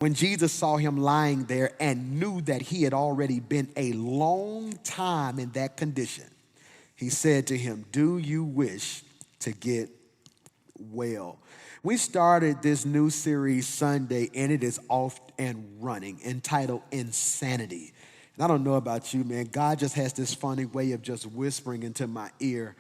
When Jesus saw him lying there and knew that he had already been a long time in that condition, he said to him, "Do you wish to get well?" We started this new series Sunday, and it is off and running, entitled Insanity. And I don't know about you, man. God just has this funny way of just whispering into my ear,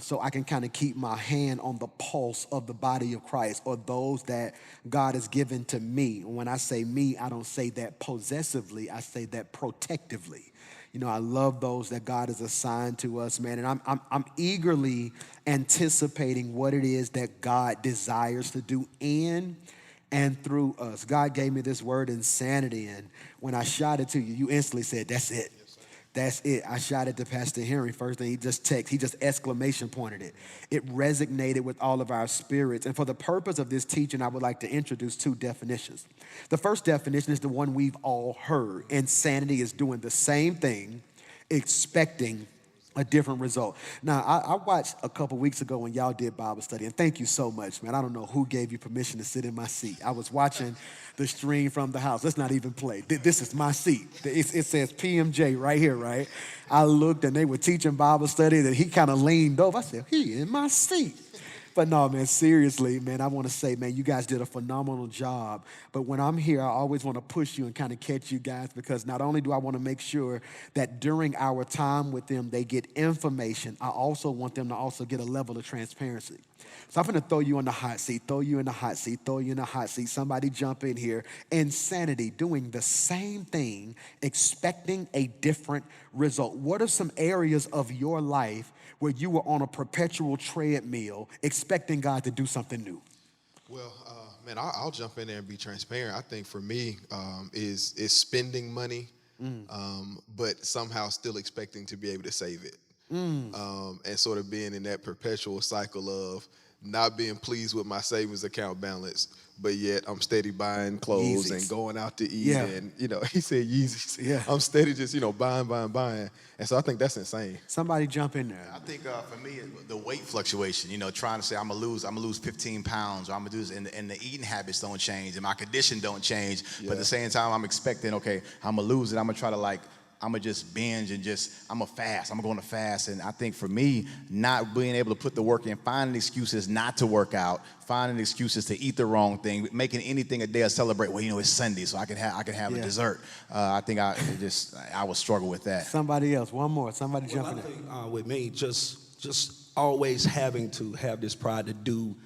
so I can kind of keep my hand on the pulse of the body of Christ, or those that God has given to me. When I say me, I don't say that possessively, I say that protectively. You know, I love those that God has assigned to us, man. And I'm eagerly anticipating what it is that God desires to do in and through us. God gave me this word, insanity, and when I shot it to you, you instantly said, "That's it. That's it." I shot it to Pastor Henry. First thing he just exclamation pointed it. It resonated with all of our spirits. And for the purpose of this teaching, I would like to introduce two definitions. The first definition is the one we've all heard. Insanity is doing the same thing, expecting a different result. Now, I watched a couple weeks ago when y'all did Bible study, and thank you so much, man. I don't know who gave you permission to sit in my seat. I was watching the stream from the house. Let's not even play. This is my seat. It says PMJ right here, right? I looked, and they were teaching Bible study, and he kind of leaned over. I said, "He in my seat." But no, man, seriously, man, I want to say, man, you guys did a phenomenal job. But when I'm here, I always want to push you and kind of catch you guys, because not only do I want to make sure that during our time with them, they get information, I also want them to also get a level of transparency. So I'm going to throw you on the hot seat, throw you in the hot seat, throw you in the hot seat. Somebody jump in here. Insanity, doing the same thing, expecting a different result. What are some areas of your life where you were on a perpetual treadmill expecting God to do something new? Well, man, I'll jump in there and be transparent. I think for me is spending money, but somehow still expecting to be able to save it, and sort of being in that perpetual cycle of not being pleased with my savings account balance, but yet I'm steady buying clothes Yeezys. and going out to eat, Yeah. and he said Yeezys. Yeah. I'm steady just buying, and so I think that's insane. Somebody jump in there. I think for me, the weight fluctuation, trying to say I'm gonna lose 15 pounds, or I'm gonna do this, and the eating habits don't change, and my condition don't change. But at the same time, I'm expecting, okay, I'm gonna lose it. I'm gonna try to I'm gonna just binge and I'm gonna fast. I'm gonna go on a fast. And I think for me, not being able to put the work in, finding excuses not to work out, finding excuses to eat the wrong thing, making anything a day of celebrate. Well, it's Sunday, so I can have a dessert. I think I would struggle with that. Somebody else, one more. Somebody jump in I there. think with me, just always having to have this pride to do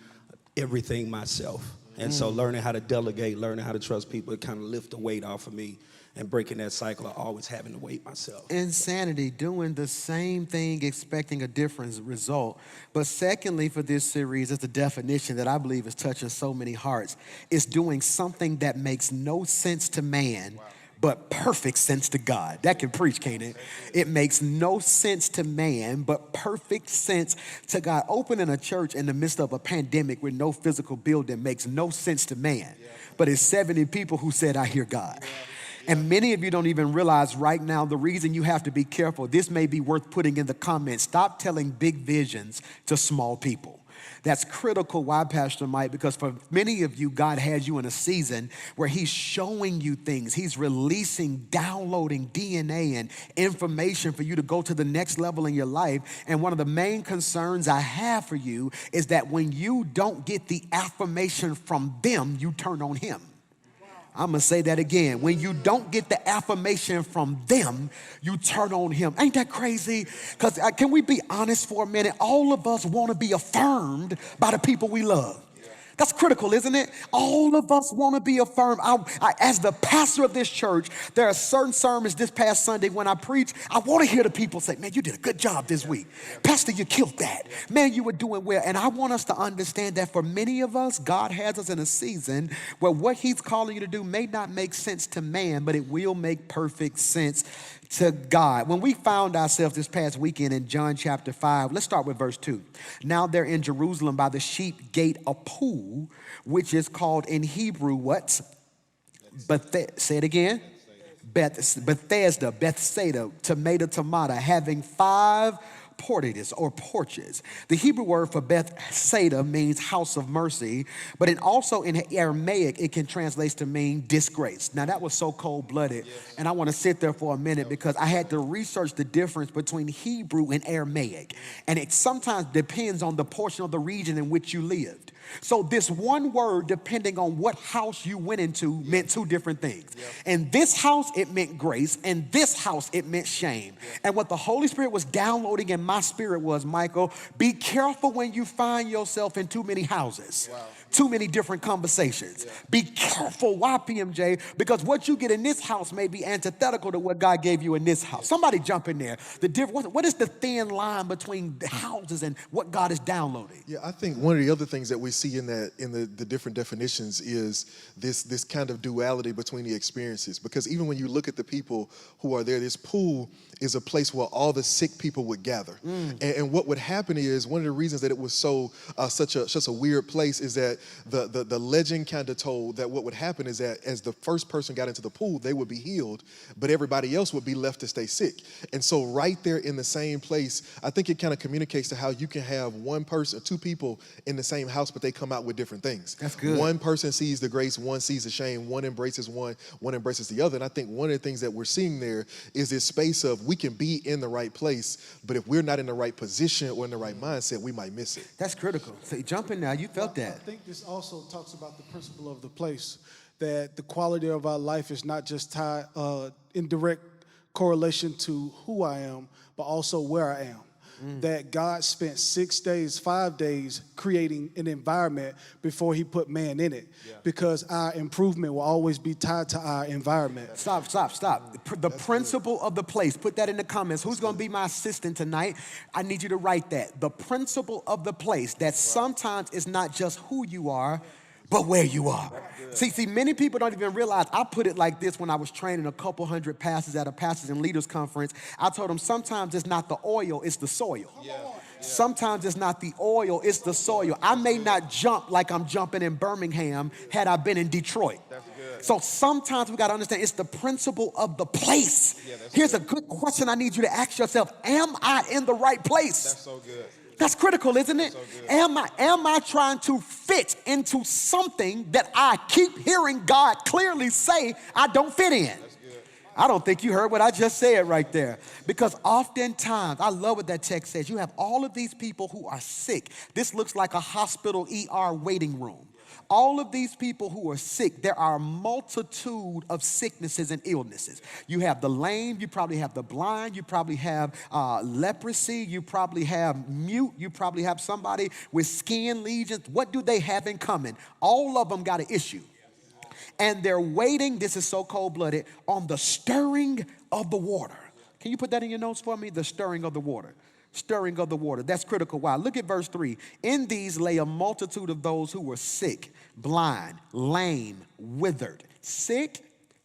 everything myself. And so learning how to delegate, learning how to trust people, it kind of lift the weight off of me, and breaking that cycle of always having to wait myself. Insanity, doing the same thing, expecting a different result. But secondly, for this series, it's a definition that I believe is touching so many hearts. It's doing something that makes no sense to man, but perfect sense to God. That can preach, can't it? It makes no sense to man, but perfect sense to God. Opening a church in the midst of a pandemic with no physical building makes no sense to man. But it's 70 people who said, "I hear God." And many of you don't even realize right now the reason you have to be careful. This may be worth putting in the comments. Stop telling big visions to small people. That's critical. Why, Pastor Mike? Because for many of you, God has you in a season where he's showing you things. He's releasing, downloading DNA and information for you to go to the next level in your life. And one of the main concerns I have for you is that when you don't get the affirmation from them, you turn on him. I'm going to say that again. When you don't get the affirmation from them, you turn on him. Ain't that crazy? Because can we be honest for a minute? All of us want to be affirmed by the people we love. That's critical, isn't it? All of us want to be affirmed. As the pastor of this church, there are certain sermons this past Sunday when I preach, I want to hear the people say, "Man, you did a good job this week. Pastor, you killed that. Man, you were doing well." And I want us to understand that for many of us, God has us in a season where what he's calling you to do may not make sense to man, but it will make perfect sense to God. When we found ourselves this past weekend in John chapter 5, let's start with verse 2. Now they're in Jerusalem by the sheep gate, a pool, which is called in Hebrew what? Say it again. Bethsaida, tomato, having 5 portides or porches. The Hebrew word for Bethsaida means house of mercy, but it also in Aramaic, it can translate to mean disgrace. Now that was so cold-blooded, and I want to sit there for a minute because I had to research the difference between Hebrew and Aramaic, and it sometimes depends on the portion of the region in which you lived. So this one word, depending on what house you went into, meant two different things. In this house, it meant grace. In this house, it meant shame. And what the Holy Spirit was downloading in my spirit was, Michael, be careful when you find yourself in too many houses. Too many different conversations. Be careful. Why, PMJ? Because what you get in this house may be antithetical to what God gave you in this house. Somebody jump in there. What is the thin line between the houses and what God is downloading? Yeah, I think one of the other things that we see in the different definitions is this kind of duality between the experiences. Because even when you look at the people who are there, this pool is a place where all the sick people would gather. And what would happen is, one of the reasons that it was so such a weird place is that the legend kind of told that what would happen is that as the first person got into the pool, they would be healed, but everybody else would be left to stay sick. And so right there in the same place, I think it kind of communicates to how you can have one person, two people in the same house, but they come out with different things. That's good. One person sees the grace, one sees the shame, one embraces one embraces the other. And I think one of the things that we're seeing there is this space of we can be in the right place, but if we're not in the right position or in the right mindset, we might miss it. That's critical. So jump in now. You felt that. I think this also talks about the principle of the place, that the quality of our life is not just tied in direct correlation to who I am, but also where I am. That God spent 6 days, 5 days creating an environment before he put man in it. Because our improvement will always be tied to our environment. Stop. The principle of the place. Put that in the comments. Who's going to be my assistant tonight? I need you to write that. The principle of the place, that sometimes it's not just who you are, but where you are. See, many people don't even realize, I put it like this when I was training a couple hundred pastors at a Pastors and Leaders Conference. I told them sometimes it's not the oil, it's the soil. Sometimes it's not the oil, it's the soil. I may not jump like I'm jumping in Birmingham had I been in Detroit. So sometimes we got to understand it's the principle of the place. Here's a good question I need you to ask yourself. Am I in the right place? That's so good. That's critical, isn't it? Am I trying to fit into something that I keep hearing God clearly say I don't fit in? I don't think you heard what I just said right there. Because oftentimes, I love what that text says, you have all of these people who are sick. This looks like a hospital ER waiting room. All of these people who are sick, there are a multitude of sicknesses and illnesses. You have the lame, you probably have the blind, you probably have leprosy, you probably have mute, you probably have somebody with skin lesions. What do they have in common? All of them got an issue. And they're waiting, this is so cold-blooded, on the stirring of the water. Can you put that in your notes for me? The stirring of the water. Stirring of the water. That's critical. Why? Look at verse 3. In these lay a multitude of those who were sick, blind, lame, withered. Sick,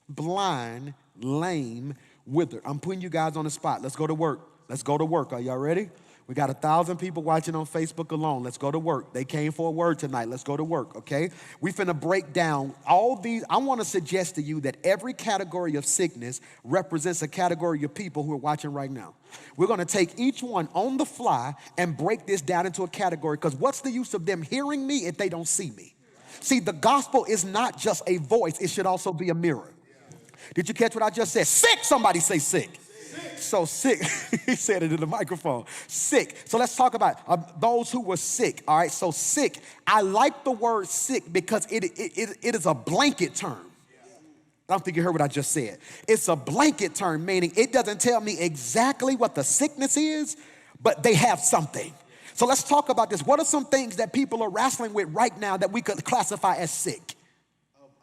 blind, lame, withered. I'm putting you guys on the spot. Let's go to work. Let's go to work. Are y'all ready? We got 1,000 people watching on Facebook alone. Let's go to work. They came for a word tonight. Let's go to work, okay? We finna break down all these. I want to suggest to you that every category of sickness represents a category of people who are watching right now. We're going to take each one on the fly and break this down into a category, because what's the use of them hearing me if they don't see me? See, the gospel is not just a voice. It should also be a mirror. Did you catch what I just said? Sick. Somebody say sick. So sick, he said it in the microphone, sick. So let's talk about those who were sick, all right? So sick, I like the word sick because it is a blanket term. I don't think you heard what I just said. It's a blanket term, meaning it doesn't tell me exactly what the sickness is, but they have something. So let's talk about this. What are some things that people are wrestling with right now that we could classify as sick?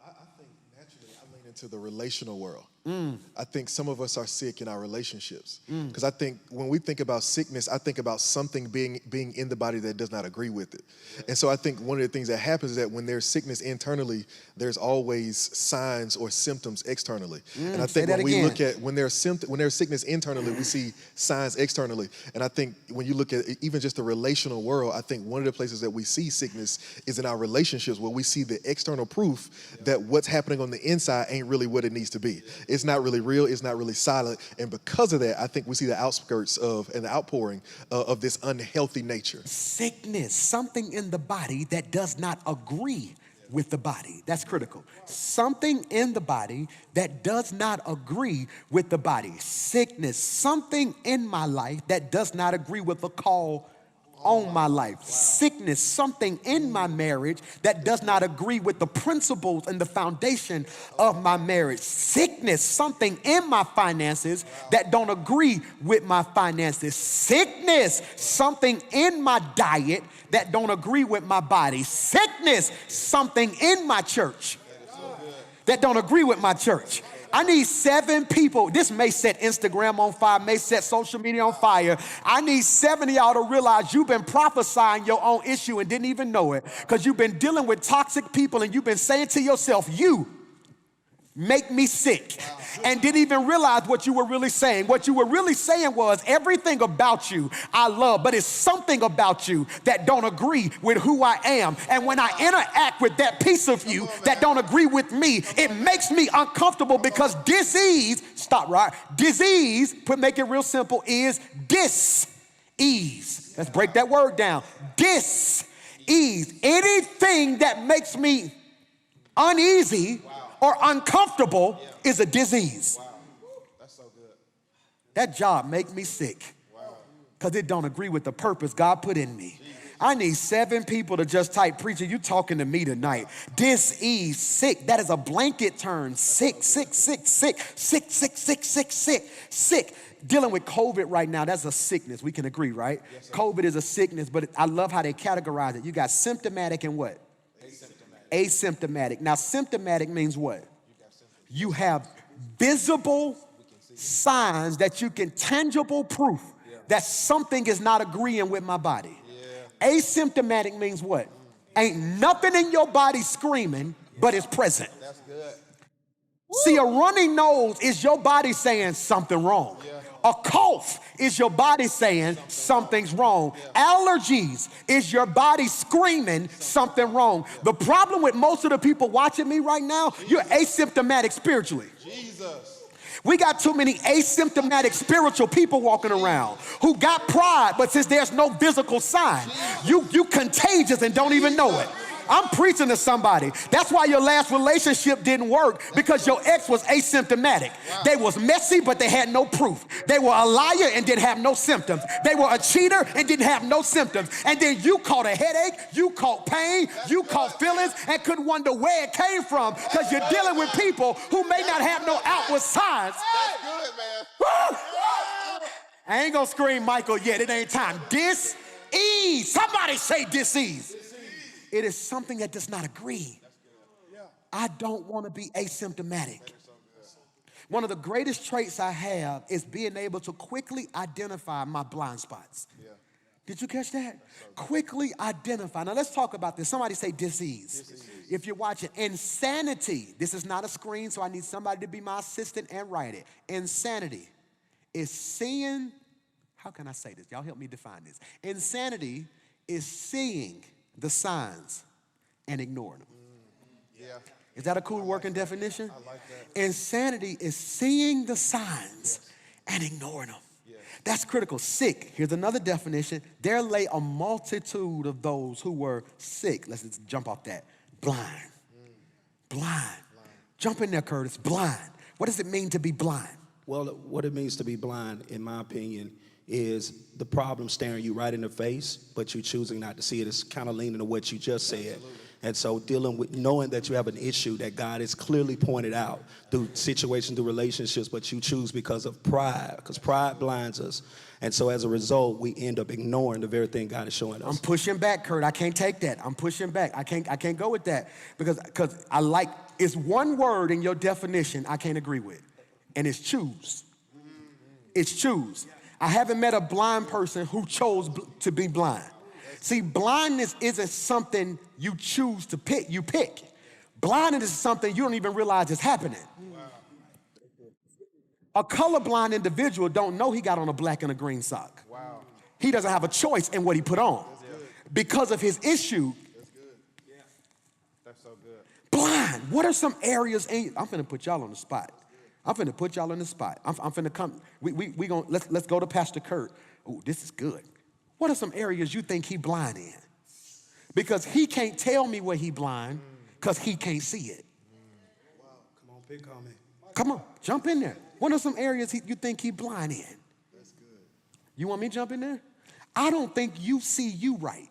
I think naturally I lean into the relational world. I think some of us are sick in our relationships. Because I think when we think about sickness, I think about something being in the body that does not agree with it. And so I think one of the things that happens is that when there's sickness internally, there's always signs or symptoms externally. And I think when we look at when there's sickness internally, we see signs externally. And I think when you look at even just the relational world, I think one of the places that we see sickness is in our relationships, where we see the external proof that what's happening on the inside ain't really what it needs to be. It's not really real. It's not really solid. And because of that, I think we see the outskirts of and the outpouring of this unhealthy nature. Sickness, something in the body that does not agree with the body. That's critical. Something in the body that does not agree with the body. Sickness, something in my life that does not agree with the call on my life. Sickness, something in my marriage that does not agree with the principles and the foundation of my marriage. Sickness, something in my finances that don't agree with my finances. Sickness, something in my diet that don't agree with my body. Sickness, something in my church that don't agree with my church. I need 7 people. This may set Instagram on fire, may set social media on fire. I need 7 of y'all to realize you've been prophesying your own issue and didn't even know it, because you've been dealing with toxic people and you've been saying to yourself, you make me sick, and didn't even realize what you were really saying. What you were really saying was everything about you I love, but it's something about you that don't agree with who I am. And when I interact with that piece of you that don't agree with me, it makes me uncomfortable, because disease, disease, make it real simple, is dis-ease. Let's break that word down. Dis-ease. Anything that makes me uneasy or uncomfortable is a disease. That's so good. That job make me sick because it don't agree with the purpose God put in me. I need 7 people to just type, preacher, you talking to me tonight. Dis-ease, sick, that is a blanket term. Sick, sick, sick, sick, sick, sick, sick, sick, sick, sick. Dealing with COVID right now, that's a sickness. We can agree, right? Yes, COVID is a sickness, but I love how they categorize it. You got symptomatic and what? Asymptomatic. Now, symptomatic means what? You have visible signs that you can, tangible proof that something is not agreeing with my body. Asymptomatic means what? Ain't nothing in your body screaming, but it's present. That's good. See, a runny nose is your body saying something wrong. A cough is your body saying something's wrong. Allergies is your body screaming something wrong. The problem with most of the people watching me right now, you're asymptomatic spiritually. Jesus. We got too many asymptomatic spiritual people walking around who got pride, but since there's no physical sign, you contagious and don't even know it. I'm preaching to somebody. That's why your last relationship didn't work, because your ex was asymptomatic. They was messy, but they had no proof. They were a liar and didn't have no symptoms. They were a cheater and didn't have no symptoms. And then you caught a headache, you caught pain, you caught feelings, and couldn't wonder where it came from, because you're dealing with people who may not have no outward signs. That's good, man. Woo! I ain't gonna scream Michael yet. It ain't time. Dis-ease. Somebody say dis-ease. It is something that does not agree. I don't want to be asymptomatic. One of the greatest traits I have is being able to quickly identify my blind spots. Did you catch that? Quickly identify. Now let's talk about this. Somebody say disease. If you're watching, insanity. This is not a screen, so I need somebody to be my assistant and write it. Insanity is seeing, how can I say this? Y'all help me define this. Insanity is seeing the signs and ignoring them. Is that a cool working definition? I like that. Insanity is seeing the signs and ignoring them. That's critical. Sick, here's another definition. There lay a multitude of those who were sick. Let's just jump off that. Blind. Blind. Jump in there, Curtis. Blind. What does it mean to be blind? Well, what it means to be blind, in my opinion, is the problem staring you right in the face, but you choosing not to see it. It's kind of leaning to what you just said. Absolutely. And so dealing with knowing that you have an issue that God has clearly pointed out through situations, through relationships, but you choose because of pride, because pride blinds us. And so as a result, we end up ignoring the very thing God is showing us. I'm pushing back, Kurt. I can't take that. I'm pushing back. I can't go with that, because I like, it's one word in your definition I can't agree with, and it's choose. It's choose. I haven't met a blind person who chose to be blind. See, blindness isn't something you choose to pick. You pick. Blindness is something you don't even realize is happening. A colorblind individual don't know he got on a black and a green sock. He doesn't have a choice in what he put on because of his issue. That's so good. Blind. What are some areas I'm going to put y'all on the spot. I'm finna put y'all on the spot. I'm finna come. We gonna let's go to Pastor Kurt. Oh, this is good. What are some areas you think he blind in? Because he can't tell me where he blind, because he can't see it. Wow, come on, pick on me. Come on, jump in there. What are some areas you think he blind in? That's good. You want me to jump in there? I don't think you see you right.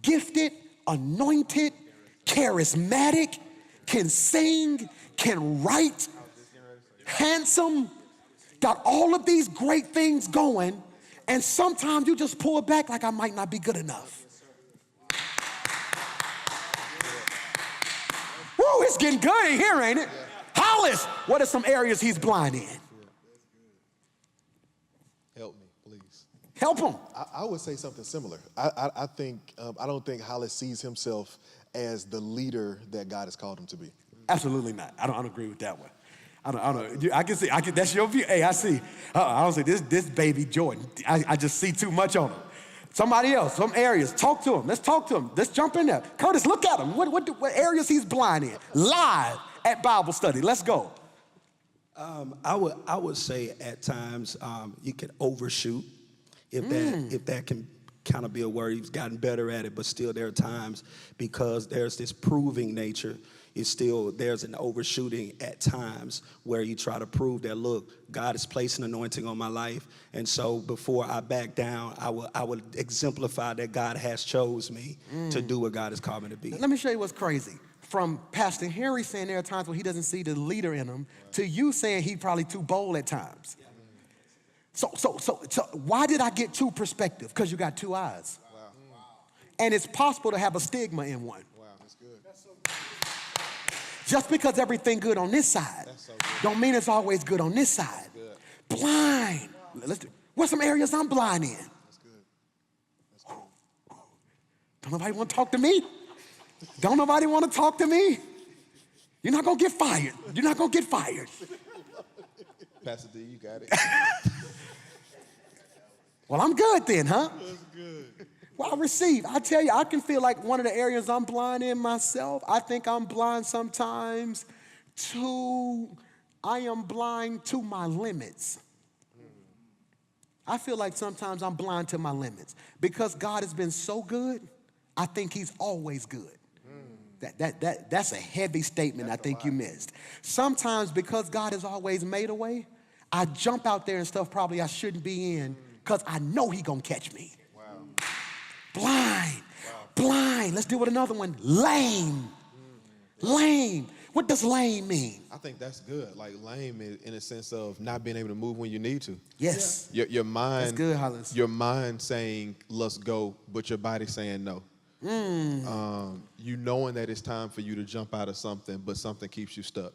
Gifted, anointed, charismatic, can sing, can write, handsome, got all of these great things going, and sometimes you just pull back like I might not be good enough. Woo, it's getting good in here, ain't it? Hollis, what are some areas he's blind in? Help me, please. Help him. I would say something similar. I think I don't think Hollis sees himself as the leader that God has called him to be. Absolutely not. I don't agree with that one. I don't. I can see. That's your view. Hey, I see. I don't say this baby Jordan. I just see too much on him. Somebody else, some areas. Talk to him. Let's talk to him. Let's jump in there. Curtis, look at him. What areas he's blind in? Live at Bible study. Let's go. I would say at times you can overshoot, if that can kind of be a word. He's gotten better at it, but still there are times, because there's this proving nature, there's an overshooting at times where you try to prove that, look, God has placed an anointing on my life, and so before I back down, I would exemplify that God has chose me to do what God has called me to be. Let me show you what's crazy. From Pastor Harry saying there are times where he doesn't see the leader in him, to you saying he's probably too bold at times. So why did I get two perspectives? Because you got two eyes. Wow. And it's possible to have a stigma in one. Wow, that's good. Just because everything good on this side So good. don't mean it's always good on this side. Good. Blind. What's some areas I'm blind in? That's good. Don't nobody want to talk to me? Don't nobody want to talk to me? You're not going to get fired. You're not going to get fired. Pastor D, you got it. Well, I'm good then, huh? That's good. Well, I receive. I tell you, I can feel like one of the areas I'm blind in myself. I think I'm blind sometimes I am blind to my limits. I feel like sometimes I'm blind to my limits. Because God has been so good, I think he's always good. That's a heavy statement I think you missed. Sometimes because God has always made a way, I jump out there and stuff probably I shouldn't be in because I know he gonna catch me. Wow. Blind. Let's deal with another one. Lame. What does lame mean? I think that's good. Like lame in a sense of not being able to move when you need to. Yes. Your mind. That's good, Hollis. Your mind saying let's go, but your body saying no. You knowing that it's time for you to jump out of something, but something keeps you stuck.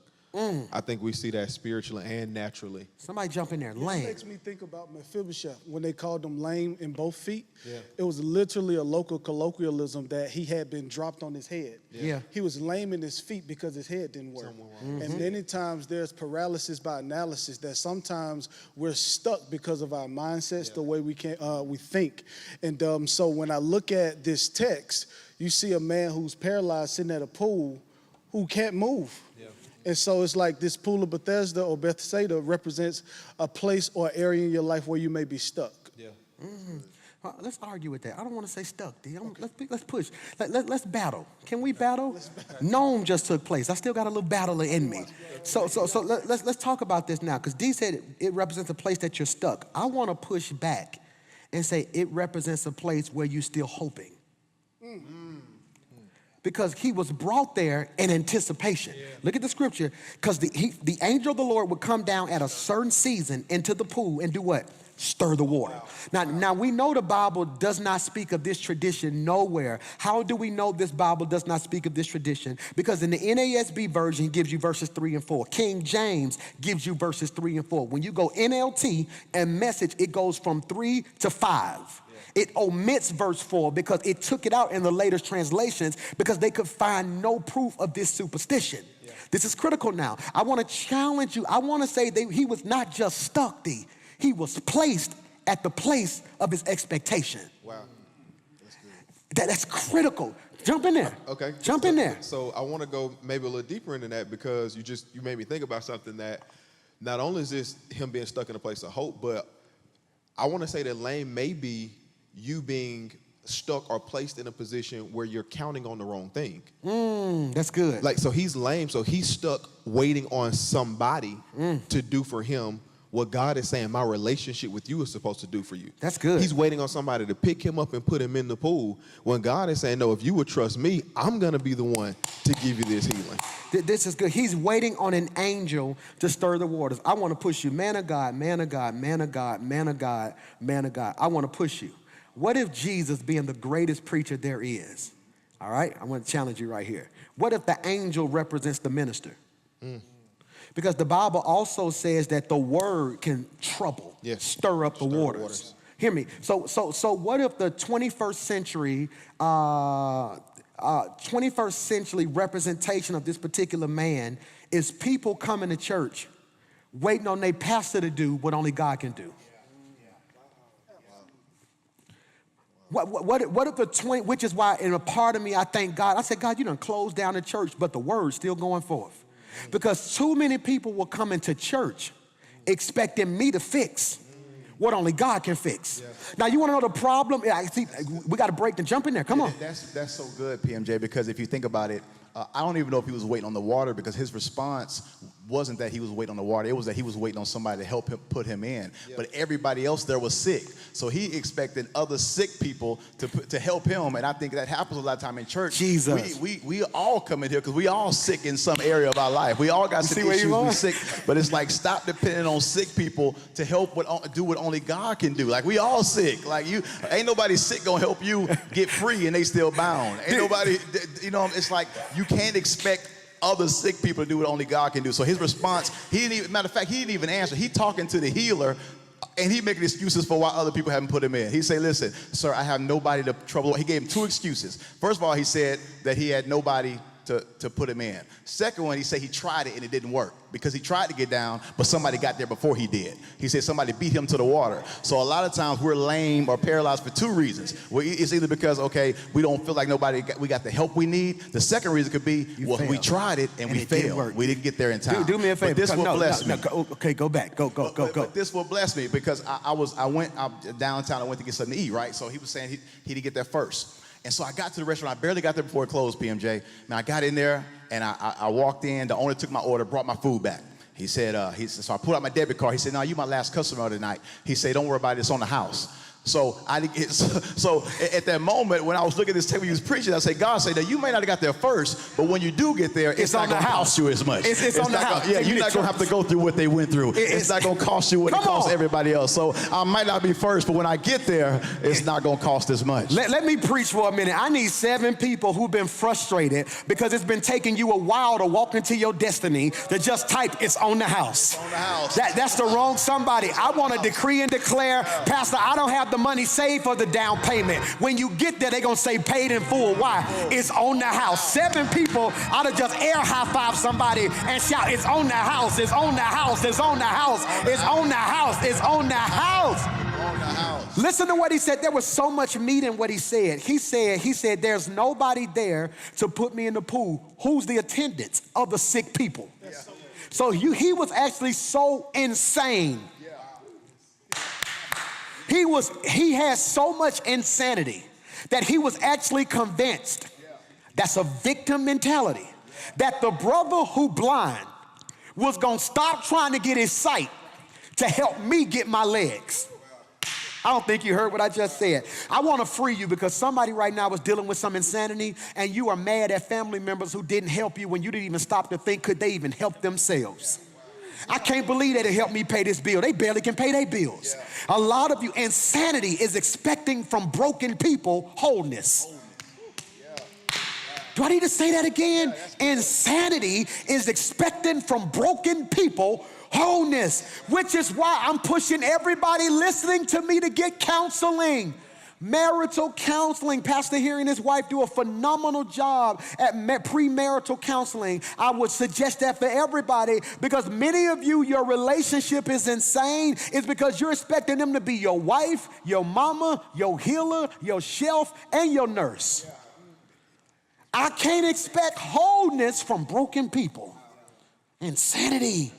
I think we see that spiritually and naturally. Somebody jump in there. It Lame. makes me think about Mephibosheth when they called him lame in both feet. Yeah. It was literally a local colloquialism that he had been dropped on his head. Yeah. He was lame in his feet because his head didn't work. And many times there's paralysis by analysis, that sometimes we're stuck because of our mindsets, the way we think. And so when I look at this text, you see a man who's paralyzed sitting at a pool who can't move. And so it's like this pool of Bethesda or Bethsaida represents a place or area in your life where you may be stuck. Yeah. Let's argue with that. I don't want to say stuck, D. Let's push. Let's battle. Can we battle? Nome just took place. I still got a little battler in me. So let's talk about this now, because D said it represents a place that you're stuck. I want to push back and say it represents a place where you're still hoping. Because he was brought there in anticipation. Look at the scripture. Because the angel of the Lord would come down at a certain season into the pool and do what? Stir the water. Now we know the Bible does not speak of this tradition nowhere. How do we know this Bible does not speak of this tradition? Because in the NASB version, it gives you verses 3 and 4. King James gives you verses 3 and 4. When you go NLT and Message, it goes from 3 to 5. It omits verse 4 because it took it out in the latest translations because they could find no proof of this superstition. This is critical now. I want to challenge you. I want to say that he was not just stuck, D. He was placed at the place of his expectation. Wow. That's critical. Jump in there. Okay. Jump in there. So I want to go maybe a little deeper into that because you made me think about something that not only is this him being stuck in a place of hope, but I want to say that lame may be you being stuck or placed in a position where you're counting on the wrong thing. That's good. Like, so he's lame, so he's stuck waiting on somebody to do for him what God is saying my relationship with you is supposed to do for you. That's good. He's waiting on somebody to pick him up and put him in the pool when God is saying, no, if you would trust me, I'm going to be the one to give you this healing. This is good. He's waiting on an angel to stir the waters. I want to push you. Man of God, man of God, man of God, man of God, man of God. I want to push you. What if Jesus, being the greatest preacher there is, all right? I want to challenge you right here. What if the angel represents the minister? Because the Bible also says that the word can trouble, stir up the waters. Hear me. So what if the 21st century representation of this particular man is people coming to church waiting on their pastor to do what only God can do? What if the 20, which is why in a part of me, I thank God. I said, God, you done closed down the church, but the word's still going forth. Because too many people will come into church expecting me to fix what only God can fix. Now, you want to know the problem? I see, we got to break and jump in there. Come on. That's so good, PMJ, because if you think about it, I don't even know if he was waiting on the water because his response wasn't that he was waiting on the water. It was that he was waiting on somebody to help him put him in. But everybody else there was sick. So he expected other sick people to help him. And I think that happens a lot of time in church. Jesus. We all come in here because we all sick in some area of our life. We all got some issues. We sick. But it's like stop depending on sick people to help do what only God can do. Like we all sick. Like ain't nobody sick gonna help you get free and they still bound. Ain't nobody, it's like you can't expect other sick people to do what only God can do. So his response, matter of fact, he didn't even answer. He talking to the healer, and he making excuses for why other people haven't put him in. He say, listen, sir, I have nobody to trouble. He gave him 2 excuses. First of all, he said that he had nobody to put him in. Second one, he said he tried it and it didn't work because he tried to get down, but somebody got there before he did. He said somebody beat him to the water. So a lot of times we're lame or paralyzed for 2 reasons. It's either because, okay, we don't feel like we got the help we need. The second reason could be, we tried it and we failed. We didn't get there in time. Do me a favor. But this will bless me. Okay, go back. Go. But this will bless me because I went downtown. I went to get something to eat, right? So he was saying he didn't get there first. And so I got to the restaurant. I barely got there before it closed, PMJ. Now I got in there and I walked in. The owner took my order, brought my food back. He said, so I pulled out my debit card. He said, no, you my last customer tonight. He said, don't worry about it. It's on the house. So at that moment, when I was looking at this table he was preaching, I said, God said that you may not have got there first, but when you do get there, it's not going to cost you as much. It's on the house. Yeah, you're not going to have to go through what they went through. It's not going to cost you what it costs everybody else. So I might not be first, but when I get there, it's not going to cost as much. Let me preach for a minute. I need 7 people who've been frustrated because it's been taking you a while to walk into your destiny to just type, it's on the house. It's on the house. That's the wrong somebody. I want to decree and declare, Pastor, I don't have the money saved for the down payment. When you get there, they're going to say paid in full. Why? It's on the house. 7 people ought to just air high five somebody and shout, it's on the house, it's on the house, it's on the house, it's on the house, it's on the house. Listen to what he said. There was so much meat in what he said. He said, there's nobody there to put me in the pool. Who's the attendants of the sick people? So he was actually so insane. He had so much insanity that he was actually convinced, that's a victim mentality, that the brother who blind was going to stop trying to get his sight to help me get my legs. I don't think you heard what I just said. I want to free you because somebody right now is dealing with some insanity and you are mad at family members who didn't help you when you didn't even stop to think, could they even help themselves? I can't believe they didn't help me pay this bill. They barely can pay their bills. A lot of you, insanity is expecting from broken people wholeness. Do I need to say that again? Insanity is expecting from broken people wholeness, which is why I'm pushing everybody listening to me to get counseling. Marital counseling. Pastor Harry and his wife do a phenomenal job at premarital counseling. I would suggest that for everybody because many of you, your relationship is insane. It's because you're expecting them to be your wife, your mama, your healer, your shelf, and your nurse. I can't expect wholeness from broken people. Insanity.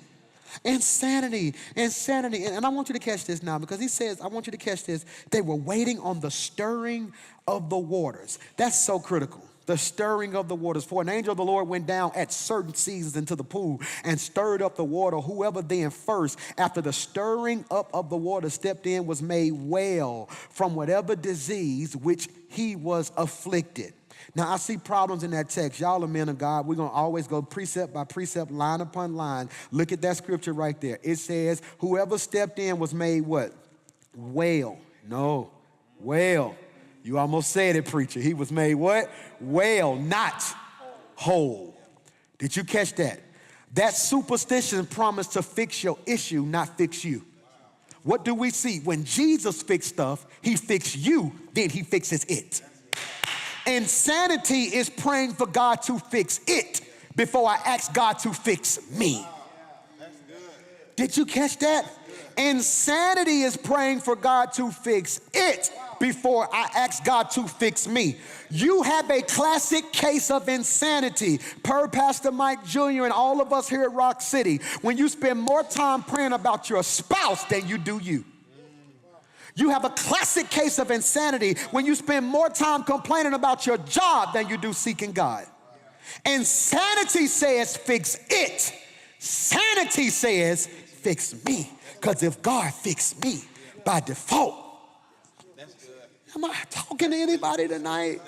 Insanity. Insanity. And I want you to catch this now, because he says, I want you to catch this. They were waiting on the stirring of the waters. That's so critical. The stirring of the waters. For an angel of the Lord went down at certain seasons into the pool and stirred up the water. Whoever then first, after the stirring up of the water, stepped in was made well from whatever disease which he was afflicted. Now, I see problems in that text. Y'all are men of God. We're going to always go precept by precept, line upon line. Look at that scripture right there. It says, whoever stepped in was made what? Well. No, well. You almost said it, preacher. He was made what? Well, not whole. Did you catch that? That superstition promised to fix your issue, not fix you. What do we see? When Jesus fixed stuff, he fixed you, then he fixes it. Insanity is praying for God to fix it before I ask God to fix me. Did you catch that? Insanity is praying for God to fix it before I ask God to fix me. You have a classic case of insanity, per Pastor Mike Jr. and all of us here at Rock City, when you spend more time praying about your spouse than you do you. You have a classic case of insanity when you spend more time complaining about your job than you do seeking God. Insanity says fix it. Sanity says fix me. Because if God fixed me by default, am I talking to anybody tonight?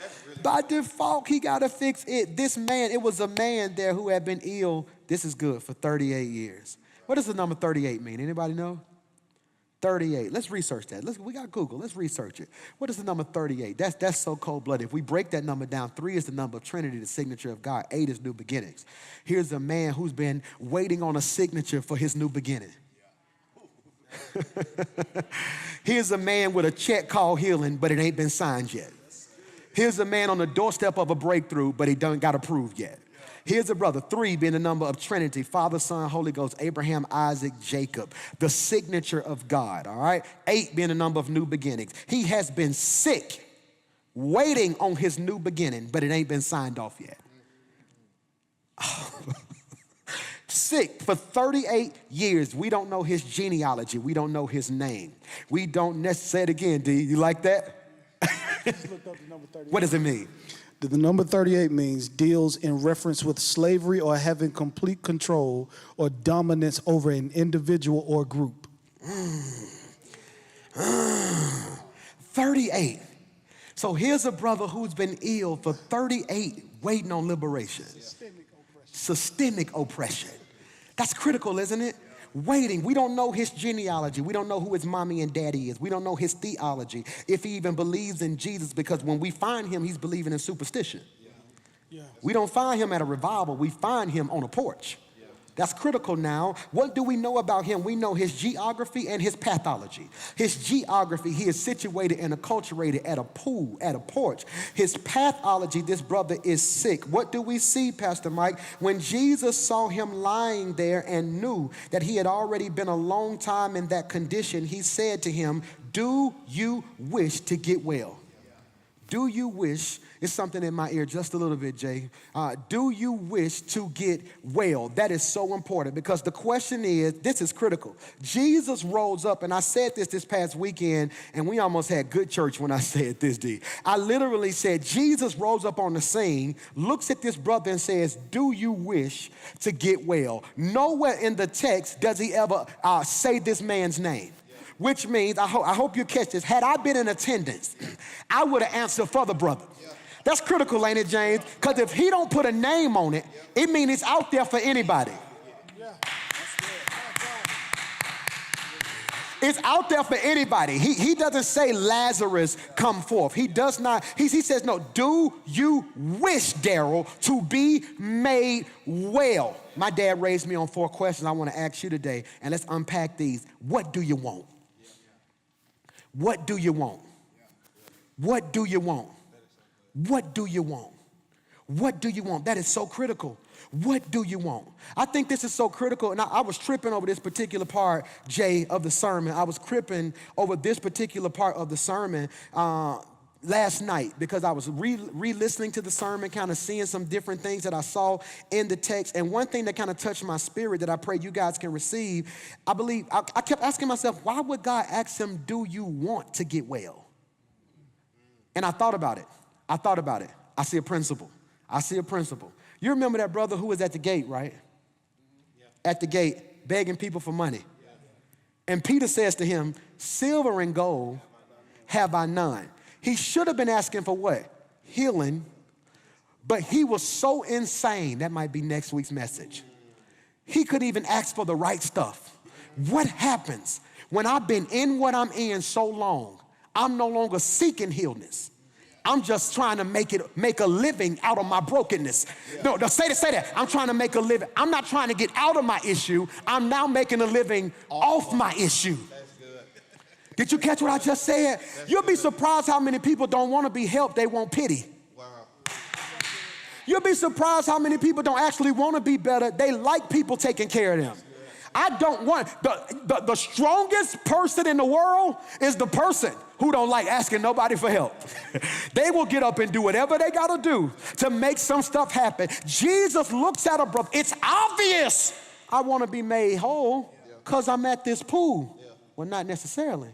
By default, he got to fix it. This man, it was a man there who had been ill, this is good, for 38 years. What does the number 38 mean? Anybody know? 38. Let's research that. We got Google. Let's research it. What is the number 38? That's so cold-blooded. If we break that number down, 3 is the number of Trinity, the signature of God. 8 is new beginnings. Here's a man who's been waiting on a signature for his new beginning. Here's a man with a check called healing, but it ain't been signed yet. Here's a man on the doorstep of a breakthrough, but he don't got approved yet. Here's a brother, 3 being the number of Trinity, Father, Son, Holy Ghost, Abraham, Isaac, Jacob, the signature of God, all right? 8 being the number of new beginnings. He has been sick, waiting on his new beginning, but it ain't been signed off yet. Sick for 38 years. We don't know his genealogy. We don't know his name. We don't necessarily, say it again, D, you like that? What does it mean? The number 38 means deals in reference with slavery or having complete control or dominance over an individual or group. 38. So here's a brother who's been ill for 38, waiting on liberation. Systemic oppression. That's critical, isn't it? Waiting. We don't know his genealogy. We don't know who his mommy and daddy is. We don't know his theology, if he even believes in Jesus, because when we find him, he's believing in superstition. We don't find him at a revival. We find him on a porch. That's critical now. What do we know about him? We know his geography and his pathology. His geography, he is situated and acculturated at a pool, at a porch. His pathology, this brother is sick. What do we see, Pastor Mike? When Jesus saw him lying there and knew that he had already been a long time in that condition, he said to him, do you wish to get well? Do you wish, it's something in my ear just a little bit, Jay. Do you wish to get well? That is so important, because the question is, this is critical. Jesus rose up, and I said this past weekend, and we almost had good church when I said this, D. I literally said, Jesus rose up on the scene, looks at this brother and says, do you wish to get well? Nowhere in the text does he ever say this man's name. Which means, I hope you catch this, had I been in attendance, I would have answered for the brother. That's critical, ain't it, James? Because if he don't put a name on it, it means it's out there for anybody. It's out there for anybody. He doesn't say, Lazarus, come forth. He does not. He says, no, do you wish, Daryl, to be made well? My dad raised me on 4 questions I want to ask you today, and let's unpack these. What do you want? What do you want? What do you want? What do you want? What do you want? That is so critical. What do you want? I think this is so critical, and I was tripping over this particular part, Jay, of the sermon. I was tripping over this particular part of the sermon last night because I was re-listening to the sermon, kind of seeing some different things that I saw in the text. And one thing that kind of touched my spirit that I pray you guys can receive, I believe, I kept asking myself, why would God ask him, do you want to get well? And I thought about it. I see a principle. You remember that brother who was at the gate, right? Yeah. At the gate, begging people for money. Yeah. And Peter says to him, silver and gold have I none. He should have been asking for what? Healing. But he was so insane, that might be next week's message. He could even ask for the right stuff. What happens when I've been in what I'm in so long, I'm no longer seeking healness. I'm just trying to make a living out of my brokenness. No, say that. I'm trying to make a living. I'm not trying to get out of my issue. I'm now making a living off my issue. That's good. Did you catch what I just said? You'll be surprised how many people don't want to be helped. They want pity. Wow. You'll be surprised how many people don't actually want to be better. They like people taking care of them. I don't want, the strongest person in the world is the person who don't like asking nobody for help. They will get up and do whatever they got to do to make some stuff happen. Jesus looks at a brother. It's obvious I want to be made whole because I'm at this pool. Well, not necessarily.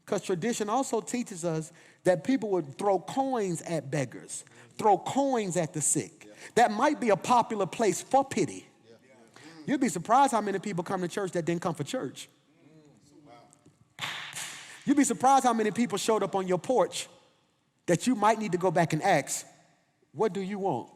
Because tradition also teaches us that people would throw coins at beggars, throw coins at the sick. That might be a popular place for pity. You'd be surprised how many people come to church that didn't come for church. You'd be surprised how many people showed up on your porch that you might need to go back and ask, what do you want?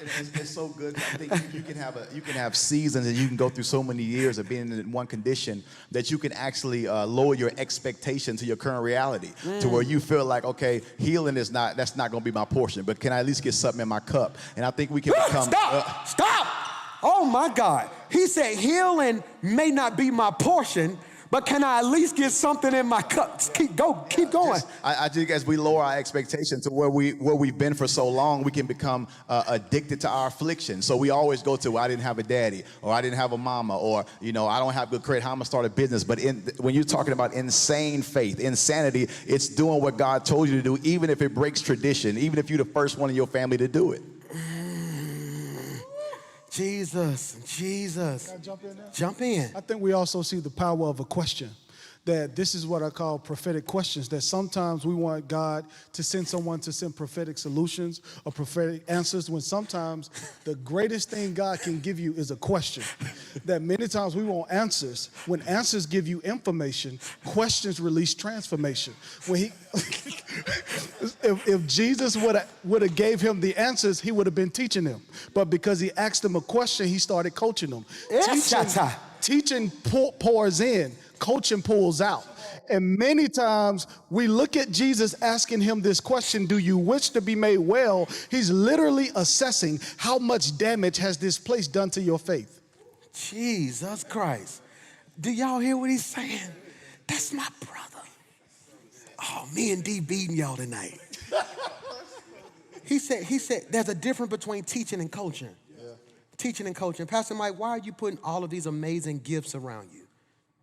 It's so good. I think you can have seasons, and you can go through so many years of being in one condition that you can actually lower your expectation to your current reality, to where you feel like, okay, healing that's not going to be my portion, but can I at least get something in my cup? And I think we can become. Stop! Oh my God! He said healing may not be my portion, but can I at least get something in my cup? Keep going. I think as we lower our expectations to where we've been for so long, we can become addicted to our affliction. So we always go to, well, I didn't have a daddy, or I didn't have a mama, or I don't have good credit. How am I gonna start a business? But when you're talking about insane faith, insanity, it's doing what God told you to do, even if it breaks tradition, even if you're the first one in your family to do it. Jesus. Can I jump in there? Jump in. I think we also see the power of a question. That this is what I call prophetic questions, that sometimes we want God to send someone to send prophetic solutions or prophetic answers, when sometimes the greatest thing God can give you is a question. That many times we want answers. When answers give you information, questions release transformation. When if Jesus would have gave him the answers, he would have been teaching him. But because he asked him a question, he started coaching them. Teaching pours in, coaching pulls out. And many times we look at Jesus asking him this question, do you wish to be made well? He's literally assessing how much damage has this place done to your faith. Jesus Christ. Do y'all hear what he's saying? That's my brother. Oh, me and D beating y'all tonight. He said there's a difference between teaching and coaching. Teaching and coaching. Pastor Mike, why are you putting all of these amazing gifts around you?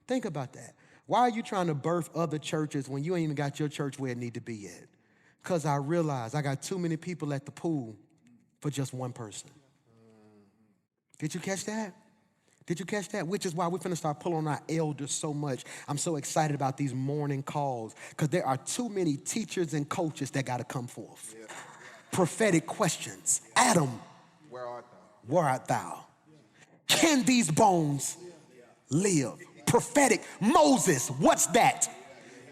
Think about that. Why are you trying to birth other churches when you ain't even got your church where it need to be yet? Because I realize I got too many people at the pool for just one person. Did you catch that? Did you catch that? Which is why we're finna start pulling on our elders so much. I'm so excited about these morning calls because there are too many teachers and coaches that got to come forth. Yeah. Prophetic questions. Adam, Where art thou? where art thou? Can these bones live? Prophetic. Moses, what's that?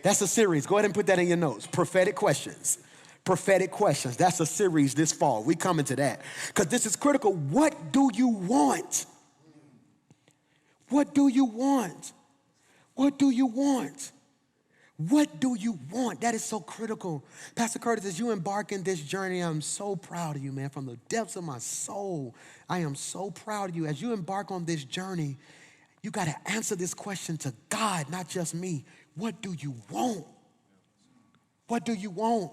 That's a series. Go ahead and put that in your notes. Prophetic questions. Prophetic questions. That's a series this fall. We coming to that. Because this is critical. What do you want? What do you want? What do you want? What do you want? That is so critical. Pastor Curtis, as you embark in this journey, I'm so proud of you, man. From the depths of my soul, I am so proud of you. As you embark on this journey, you got to answer this question to God, not just me. What do you want? What do you want?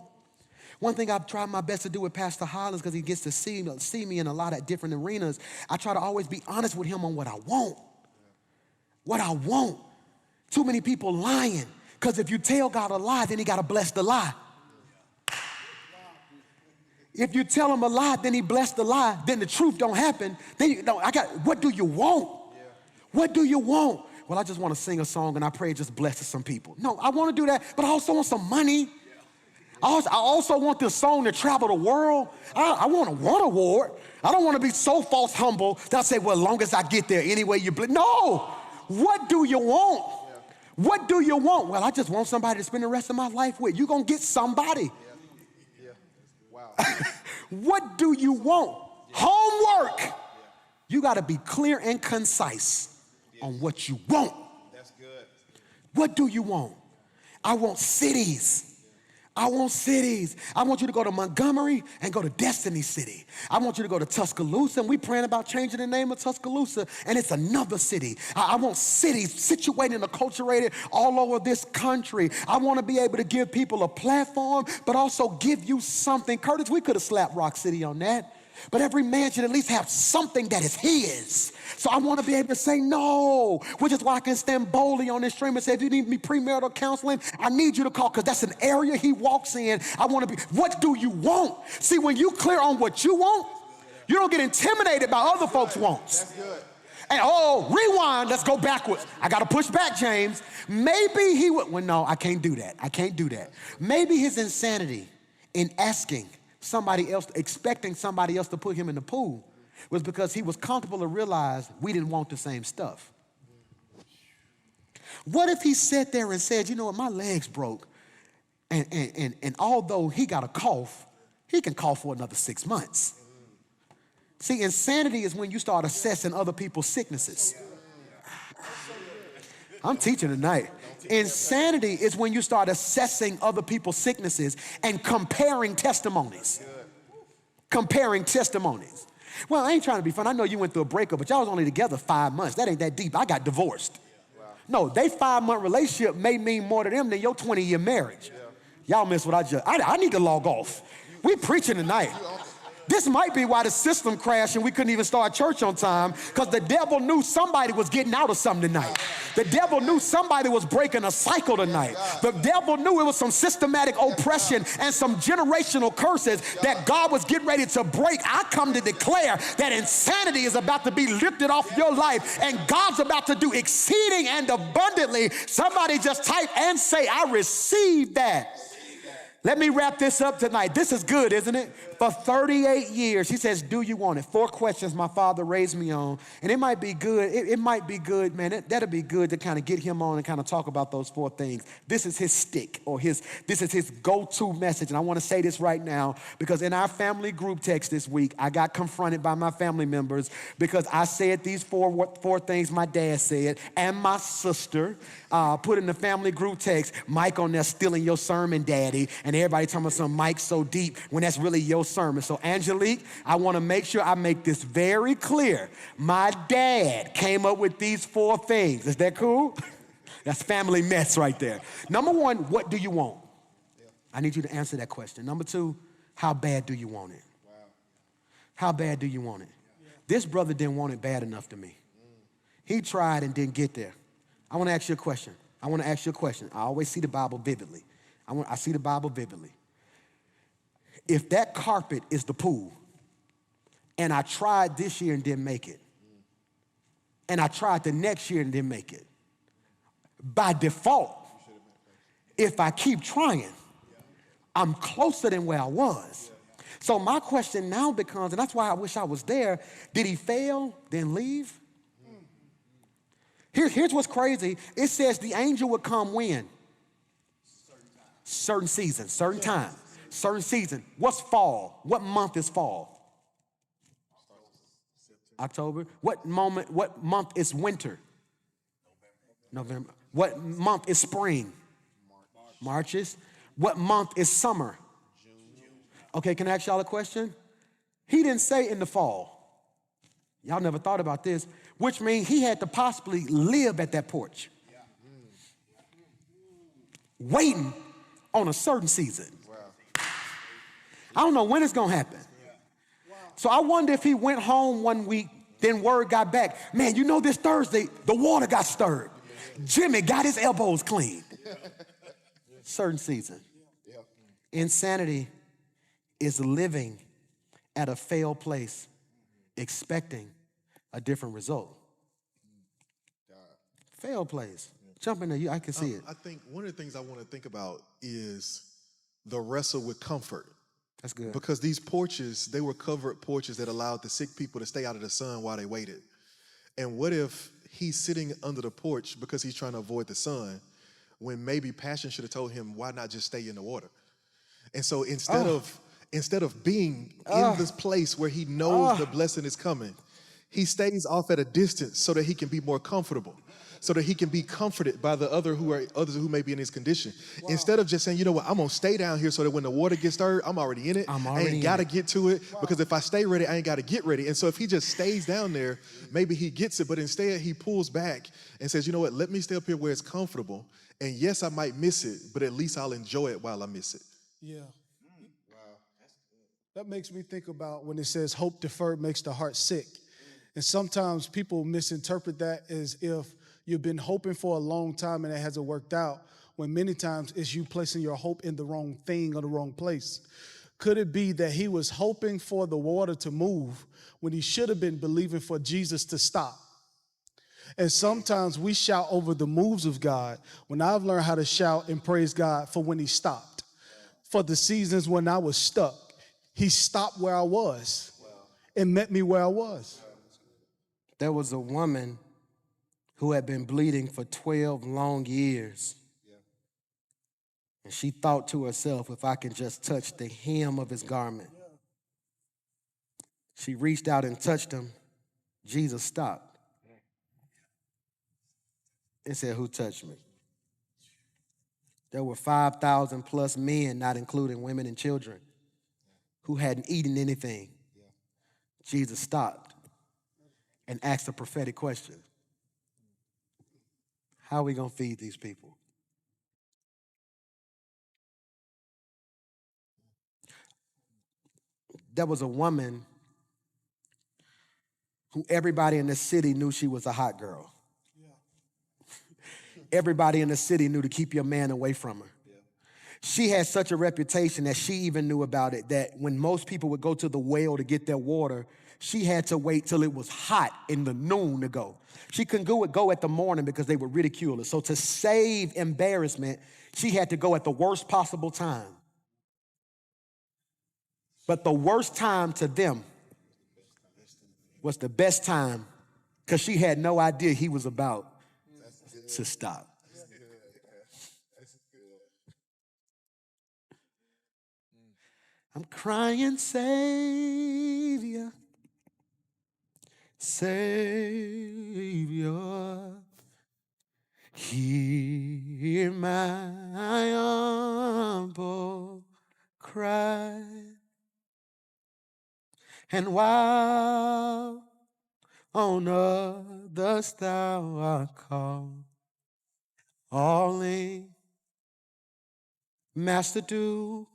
One thing I've tried my best to do with Pastor Hollins, because he gets to see me in a lot of different arenas, I try to always be honest with him on what I want. What I want. Too many people lying. Because if you tell God a lie, then he got to bless the lie. If you tell him a lie, then he blessed the lie, then the truth don't happen. Then you know, what do you want? What do you want? Well, I just want to sing a song and I pray it just blesses some people. No, I want to do that, but I also want some money. I also want this song to travel the world. I want a one award. I don't want to be so false humble that I say, well, as long as I get there, anyway you bless. No, what do you want? What do you want? Well, I just want somebody to spend the rest of my life with. You're going to get somebody. Wow. What do you want? Homework. You got to be clear and concise on what you want. That's good. What do you want? I want cities. I want cities. I want you to go to Montgomery and go to Destiny City. I want you to go to Tuscaloosa, and we're praying about changing the name of Tuscaloosa, and it's another city. I want cities situated and acculturated all over this country. I want to be able to give people a platform, but also give you something. Curtis, we could have slapped Rock City on that. But every man should at least have something that is his. So I want to be able to say no, which is why I can stand boldly on this stream and say, if you need me premarital counseling, I need you to call, because that's an area he walks in. I want to be, what do you want? See, when you clear on what you want, you don't get intimidated by other folks' wants. That's good. And rewind, let's go backwards. I got to push back, James. Maybe he would, well, no, I can't do that. I can't do that. Maybe his insanity in asking somebody else, expecting somebody else to put him in the pool, was because he was comfortable to realize we didn't want the same stuff. What if he sat there and said, you know what, my leg's broke, and although he got a cough, he can cough for another 6 months. See, insanity is when you start assessing other people's sicknesses. I'm teaching tonight. Insanity is when you start assessing other people's sicknesses and comparing testimonies. Comparing testimonies. Well, I ain't trying to be fun. I know you went through a breakup, but y'all was only together 5 months. That ain't that deep. I got divorced. No, they 5-month relationship may mean more to them than your 20-year marriage. Y'all miss what I need to log off. We preaching tonight. This might be why the system crashed and we couldn't even start church on time, because the devil knew somebody was getting out of something tonight. The devil knew somebody was breaking a cycle tonight. The devil knew it was some systematic oppression and some generational curses that God was getting ready to break. I come to declare that insanity is about to be lifted off your life, and God's about to do exceeding and abundantly. Somebody just type and say, I receive that. Let me wrap this up tonight. This is good, isn't it? For 38 years, he says, do you want it? 4 questions my father raised me on. And it might be good. It might be good, man. That'll be good to kind of get him on and kind of talk about those 4 things. This is his stick, or this is his go-to message. And I want to say this right now, because in our family group text this week, I got confronted by my family members because I said these four things my dad said, and my sister put in the family group text, Mike on there stealing your sermon, daddy. And everybody talking about some Mike so deep when that's really your sermon. So Angelique, I want to make sure I make this very clear. My dad came up with these 4 things. Is that cool? That's family mess right there. Number 1, what do you want? I need you to answer that question. Number 2, how bad do you want it? How bad do you want it? This brother didn't want it bad enough to me. He tried and didn't get there. I want to ask you a question. I always see the Bible vividly. I see the Bible vividly. If that carpet is the pool, and I tried this year and didn't make it, and I tried the next year and didn't make it, by default, if I keep trying, I'm closer than where I was. So my question now becomes, and that's why I wish I was there, did he fail, then leave? Here's what's crazy. It says the angel would come when? Certain season, certain time, certain season. What's fall? What month is fall? October. What month is winter? November. What month is spring? March. What month is summer? Okay, can I ask y'all a question? He didn't say in the fall. Y'all never thought about this, which means he had to possibly live at that porch, waiting on a certain season. I don't know when it's gonna happen. So I wonder if he went home one week, then word got back, man, you know this Thursday, the water got stirred. Jimmy got his elbows clean. certain season. Yeah. Insanity is living at a failed place, expecting a different result. Failed place. Jump in there, I can see it. I think one of the things I want to think about is the wrestle with comfort. That's good. Because these porches, they were covered porches that allowed the sick people to stay out of the sun while they waited. And what if he's sitting under the porch because he's trying to avoid the sun, when maybe passion should have told him, why not just stay in the water? And so instead of being in this place where he knows the blessing is coming, he stays off at a distance so that he can be more comfortable, so that he can be comforted by the others who may be in his condition. Wow. Instead of just saying, you know what, I'm gonna stay down here so that when the water gets stirred, I'm already in it. I ain't gotta get to it, because if I stay ready, I ain't gotta get ready. And so if he just stays down there, maybe he gets it, but instead he pulls back and says, you know what, let me stay up here where it's comfortable. And yes, I might miss it, but at least I'll enjoy it while I miss it. Yeah. Wow. That makes me think about when it says hope deferred makes the heart sick. And sometimes people misinterpret that as if you've been hoping for a long time and it hasn't worked out, when many times it's you placing your hope in the wrong thing or the wrong place. Could it be that he was hoping for the water to move when he should have been believing for Jesus to stop? And sometimes we shout over the moves of God, when I've learned how to shout and praise God for when he stopped. For the seasons when I was stuck, he stopped where I was and met me where I was. There was a woman who had been bleeding for 12 long years. And she thought to herself, if I can just touch the hem of his garment. She reached out and touched him. Jesus stopped and said, who touched me? There were 5,000 plus men, not including women and children, who hadn't eaten anything. Jesus stopped and asked a prophetic question. How are we going to feed these people? There was a woman who everybody in the city knew she was a hot girl. Everybody in the city knew to keep your man away from her. She had such a reputation that she even knew about it, that when most people would go to the well to get their water, she had to wait till it was hot in the noon to go. She couldn't go at the morning because they would ridicule her. So to save embarrassment, she had to go at the worst possible time. But the worst time to them was the best time, because she had no idea he was about to stop. I'm crying, Savior, Savior, hear my humble cry. And while on others thou art called, only, Master, do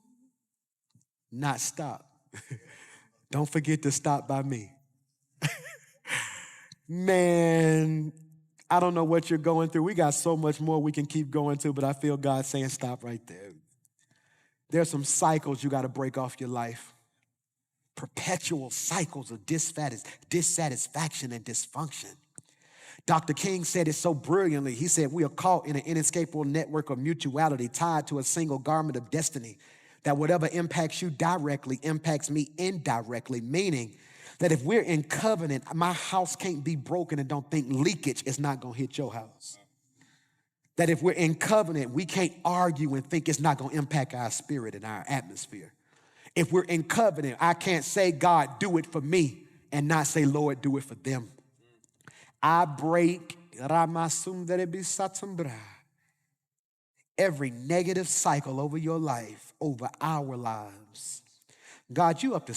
not stop. Don't forget to stop by me. Man, I don't know what you're going through. We got so much more we can keep going to, but I feel God saying stop right there. There's some cycles you got to break off your life. Perpetual cycles of dissatisfaction and dysfunction. Dr. King said it so brilliantly. He said, we are caught in an inescapable network of mutuality tied to a single garment of destiny, that whatever impacts you directly impacts me indirectly, meaning that if we're in covenant, my house can't be broken and don't think leakage is not going to hit your house. That if we're in covenant, we can't argue and think it's not going to impact our spirit and our atmosphere. If we're in covenant, I can't say, God, do it for me, and not say, Lord, do it for them. I break every negative cycle over your life, over our lives. God, you up to